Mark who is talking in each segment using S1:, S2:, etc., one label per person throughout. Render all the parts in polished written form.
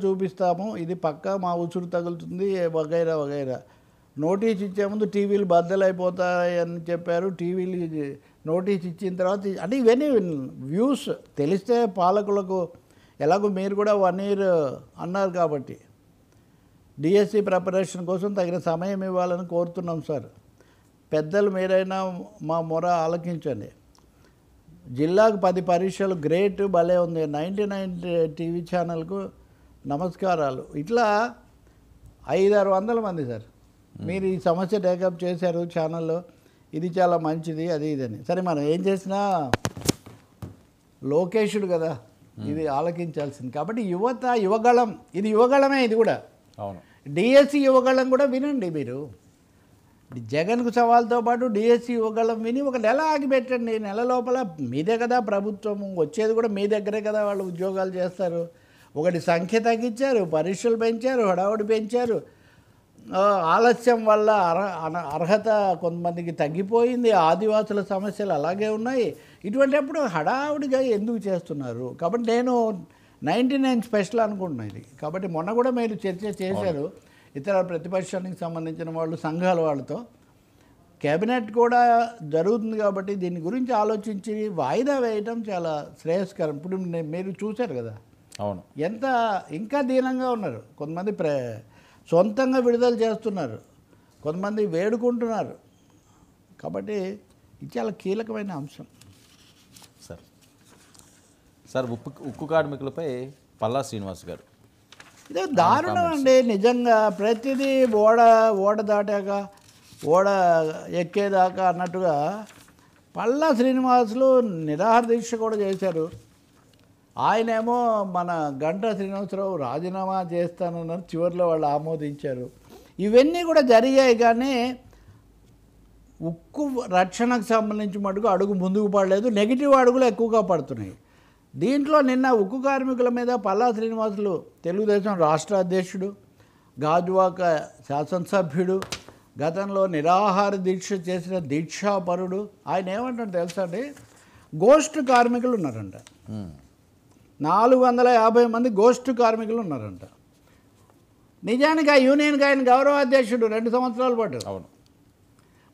S1: చూపిస్తాము, ఇది పక్కా మా ఉసురు తగులుతుంది వగైరా వగైరా. నోటీస్ ఇచ్చే ముందు టీవీలు బద్దలైపోతాయని చెప్పారు. టీవీలు నోటీస్ ఇచ్చిన తర్వాత అంటే ఇవన్నీ వ్యూస్ తెలిస్తే పాలకులకు, ఎలాగో మీరు కూడా 1 year అన్నారు కాబట్టి డిఎస్సి ప్రిపరేషన్ కోసం తగిన సమయం ఇవ్వాలని కోరుతున్నాం సార్. పెద్దలు మీరైనా మా మొర ఆలకించండి. జిల్లాకు 10 పరీక్షలు గ్రేట్, భలే ఉంది. 99 టీవీ ఛానల్కు నమస్కారాలు. ఇట్లా 500-600 మంది సార్ మీరు ఈ సమస్య టేకప్ చేశారు ఛానల్లో, ఇది చాలా మంచిది అది ఇదని. సరే మనం ఏం చేసినా లోకేషుడు కదా, ఇది ఆలకించాల్సింది. కాబట్టి యువత యువగళం, ఇది యువగళమే, ఇది కూడా
S2: అవును.
S1: డిఎస్సి యువగళం కూడా వినండి మీరు. జగన్కు సవాల్తో పాటు డిఎస్సి యువగళం విని ఒక నెల ఆగిపెట్టండి. నెల లోపల మీదే కదా ప్రభుత్వం, వచ్చేది కూడా మీ దగ్గరే కదా, వాళ్ళు ఉద్యోగాలు చేస్తారు. ఒకటి సంఖ్య తగ్గించారు, పరీక్షలు పెంచారు, హడావుడి పెంచారు, ఆలస్యం వల్ల అర్హత కొంతమందికి తగ్గిపోయింది, ఆదివాసుల సమస్యలు అలాగే ఉన్నాయి. ఇటువంటిప్పుడు హడావుడిగా ఎందుకు చేస్తున్నారు? కాబట్టి నేను 99 స్పెషల్ అనుకుంటున్నాను ఇది. కాబట్టి మొన్న కూడా మీరు చర్చ చేశారు ఇతర ప్రతిపక్షానికి సంబంధించిన వాళ్ళు, సంఘాల వాళ్ళతో. కేబినెట్ కూడా జరుగుతుంది కాబట్టి దీని గురించి ఆలోచించి వాయిదా వేయటం చాలా శ్రేయస్కరం. ఇప్పుడు మీరు చూశారు కదా,
S2: అవును,
S1: ఎంత ఇంకా దీనంగా ఉన్నారు. కొంతమంది సొంతంగా విడుదల చేస్తున్నారు, కొంతమంది వేడుకుంటున్నారు. కాబట్టి ఇది చాలా కీలకమైన అంశం.
S2: సార్ ఉక్కు కార్మికులపై పల్లా శ్రీనివాస్ గారు,
S1: ఇదే దారుణం అండి నిజంగా. ప్రతిదీ ఓడ దాటాక ఓడ ఎక్కేదాకా అన్నట్టుగా పల్లా శ్రీనివాసులు నిరాహార దీక్ష కూడా చేశారు. ఆయనేమో మన గంటా శ్రీనివాసరావు రాజీనామా చేస్తానన్నారు, చివరిలో వాళ్ళు ఆమోదించారు. ఇవన్నీ కూడా జరిగాయి, కానీ ఉక్కు రక్షణకు సంబంధించి మటుకు అడుగు ముందుకు పడలేదు. నెగిటివ్ అడుగులు ఎక్కువగా పడుతున్నాయి. దీంట్లో నిన్న ఉక్కు కార్మికుల మీద పల్లా శ్రీనివాసులు తెలుగుదేశం రాష్ట్ర అధ్యక్షుడు, గాజువాక శాసనసభ్యుడు, గతంలో నిరాహార దీక్ష చేసిన దీక్షాపరుడు, ఆయన ఏమంటాడు తెలుసా అండి, గోష్ఠ కార్మికులు ఉన్నారంట. 450 మంది గోష్ఠ కార్మికులు ఉన్నారంట. నిజానికి ఆ యూనియన్కి ఆయన గౌరవాధ్యక్షుడు 2 సంవత్సరాల పాటు.
S2: అవును.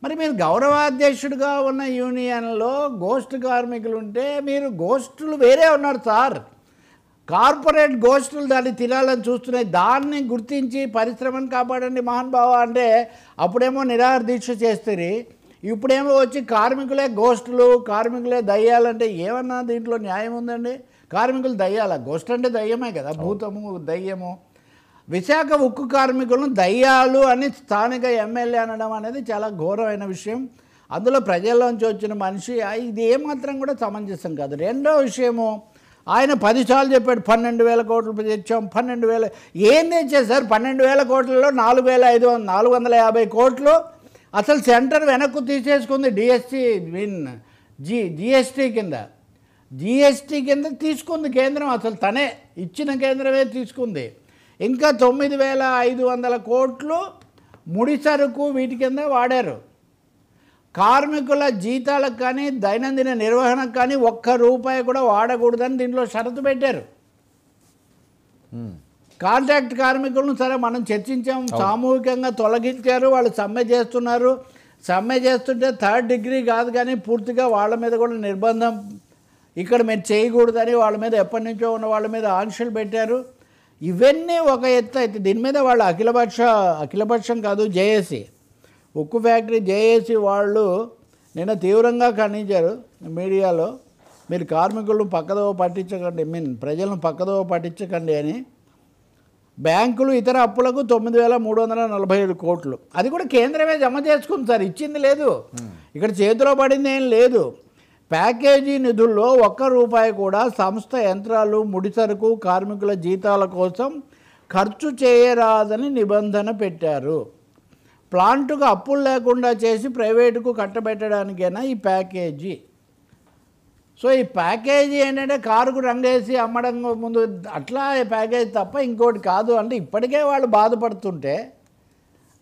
S1: మరి మీరు గౌరవాధ్యక్షుడిగా ఉన్న యూనియన్లో గోష్ఠ కార్మికులు ఉంటే మీరు గోష్ఠులు వేరే ఉన్నారు సార్. కార్పొరేట్ గోష్ఠులు దాన్ని తినాలని చూస్తున్నాయి. దాన్ని గుర్తించి పరిశ్రమను కాపాడండి మహానుభావ అంటే అప్పుడేమో నిరాహార దీక్ష చేస్తారు, ఇప్పుడేమో వచ్చి కార్మికులే గోష్ఠులు, కార్మికులే దయ్యాలంటే ఏమన్నా దీంట్లో న్యాయం ఉందండి? కార్మికులు దయ్యాల? గోష్ఠ అంటే దయ్యమే కదా, భూతము దయ్యము. విశాఖ ఉక్కు కార్మికులను దయ్యాలు అని స్థానిక ఎమ్మెల్యే అనడం అనేది చాలా ఘోరమైన విషయం. అందులో ప్రజల్లోంచి వచ్చిన మనిషి, ఇది ఏమాత్రం కూడా సమంజసం కాదు. రెండో విషయము, ఆయన 10 సార్లు చెప్పాడు 12,000 కోట్లు తెచ్చాం, 12,000. ఏం తెచ్చారు సార్? 12,000 కోట్లలో 4,450 కోట్లు అసలు సెంటర్ వెనక్కు తీసేసుకుంది. జిఎస్టీ కింద తీసుకుంది కేంద్రం. అసలు తనే ఇచ్చిన కేంద్రమే తీసుకుంది. ఇంకా 9,500 కోట్లు ముడి సరుకు వీటి కింద వాడారు. కార్మికుల జీతాలకు కానీ దైనందిన నిర్వహణకు కానీ ₹1 కూడా వాడకూడదని దీంట్లో షరతు పెట్టారు. కాంట్రాక్ట్ కార్మికులను సరే మనం చర్చించాం, సామూహికంగా తొలగించారు, వాళ్ళు సమ్మె చేస్తున్నారు. సమ్మె చేస్తుంటే 3rd డిగ్రీ కాదు కానీ పూర్తిగా వాళ్ళ మీద కూడా నిర్బంధం, ఇక్కడ మీరు చేయకూడదని వాళ్ళ మీద ఎప్పటి నుంచో ఉన్న వాళ్ళ మీద ఆంక్షలు పెట్టారు. ఇవన్నీ ఒక ఎత్తు అయితే దీని మీద వాళ్ళు అఖిలపక్షం కాదు, జేఏసీ, ఉక్కు ఫ్యాక్టరీ జేఏసీ వాళ్ళు నిన్న తీవ్రంగా ఖండించారు మీడియాలో. మీరు కార్మికులను పక్కదోవ పట్టించకండి, ప్రజలను పక్కదోవ పట్టించకండి అని. బ్యాంకులు ఇతర అప్పులకు 9,345 కోట్లు, అది కూడా కేంద్రమే జమ చేసుకుంది సార్, ఇచ్చింది లేదు, ఇక్కడ చేతిలో పడింది ఏం లేదు. ప్యాకేజీ నిధుల్లో ₹1 కూడా సంస్థ యంత్రాలు, ముడిసరుకు, కార్మికుల జీతాల కోసం ఖర్చు చేయరాదని నిబంధన పెట్టారు. ప్లాంటుకు అప్పులు లేకుండా చేసి ప్రైవేటుకు కట్టబెట్టడానికైనా ఈ ప్యాకేజీ. సో ఈ ప్యాకేజీ ఏంటంటే కారుకు రంగేసి అమ్మడం ముందు అట్లా ప్యాకేజీ తప్ప ఇంకోటి కాదు. అంటే ఇప్పటికే వాళ్ళు బాధపడుతుంటే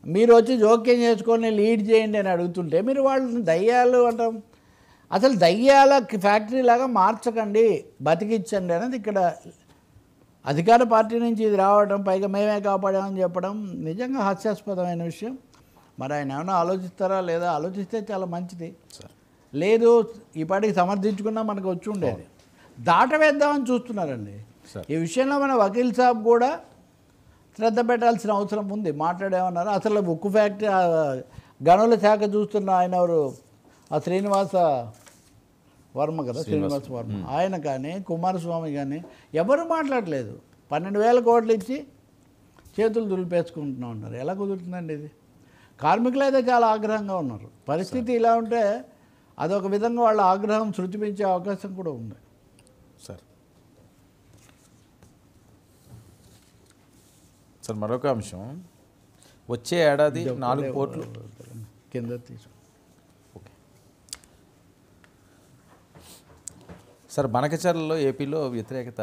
S1: మీరు వచ్చి జోక్యం చేసుకొని లీడ్ చేయండి అని అడుగుతుంటే మీరు వాళ్ళని దయ్యాలు అంటాం. అసలు దయ్యాల ఫ్యాక్టరీ లాగా మార్చకండి, బతికించండి అనేది ఇక్కడ అధికార పార్టీ నుంచి ఇది రావడం, పైగా మేమే కాపాడామని చెప్పడం నిజంగా హాస్యాస్పదమైన విషయం. మరి ఆయన ఏమైనా ఆలోచిస్తారా లేదా? ఆలోచిస్తే చాలా మంచిది. లేదు ఈ పాటికి సమర్థించుకున్నా మనకు వచ్చి ఉండేది. దాటవేద్దామని చూస్తున్నారండి. ఈ విషయంలో మన వకీల్ సాబ్ కూడా శ్రద్ధ పెట్టాల్సిన అవసరం ఉంది. మాట్లాడేమన్నారు అసలు ఉక్కు ఫ్యాక్టరీ గనుల శాఖ చూస్తున్న ఆయన ఎవరు, ఆ శ్రీనివాస వర్మ కదా, శ్రీనివాస వర్మ, ఆయన కానీ కుమారస్వామి కానీ ఎవరు మాట్లాడలేదు. 12,000 కోట్లు ఇచ్చి చేతులు దులిపేసుకుంటున్నా ఉన్నారు. ఎలా కుదురుతుందండి ఇది? కార్మికులు అయితే చాలా ఆగ్రహంగా ఉన్నారు. పరిస్థితి ఇలా ఉంటే అదొక విధంగా వాళ్ళ ఆగ్రహం శృతి పెంచే అవకాశం కూడా ఉంది.
S2: సార్ మరొక అంశం, వచ్చే ఏడాది 4 కోట్లు
S1: కింద తీసు.
S2: ఓకే సార్, బనకచర్లలో ఏపీలో వ్యతిరేకత.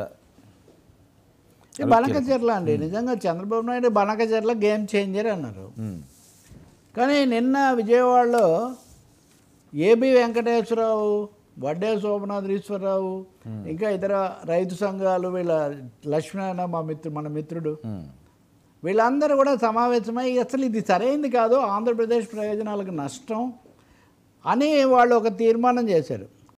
S1: బనకచర్ల అండి, నిజంగా చంద్రబాబు నాయుడు బనకచర్ల గేమ్ చేంజర్ అన్నారు. కానీ నిన్న విజయవాడలో ఏబి వెంకటేశ్వరరావు, వడ్డే సోమనాథీశ్వరరావు, ఇంకా ఇతర రైతు సంఘాలు, వీళ్ళ లక్ష్మీనారాయణ మన మిత్రుడు, వీళ్ళందరూ కూడా సమావేశమై అసలు ఇది సరైంది కాదు, ఆంధ్రప్రదేశ్ ప్రయోజనాలకు నష్టం అని వాళ్ళు ఒక తీర్మానం చేశారు.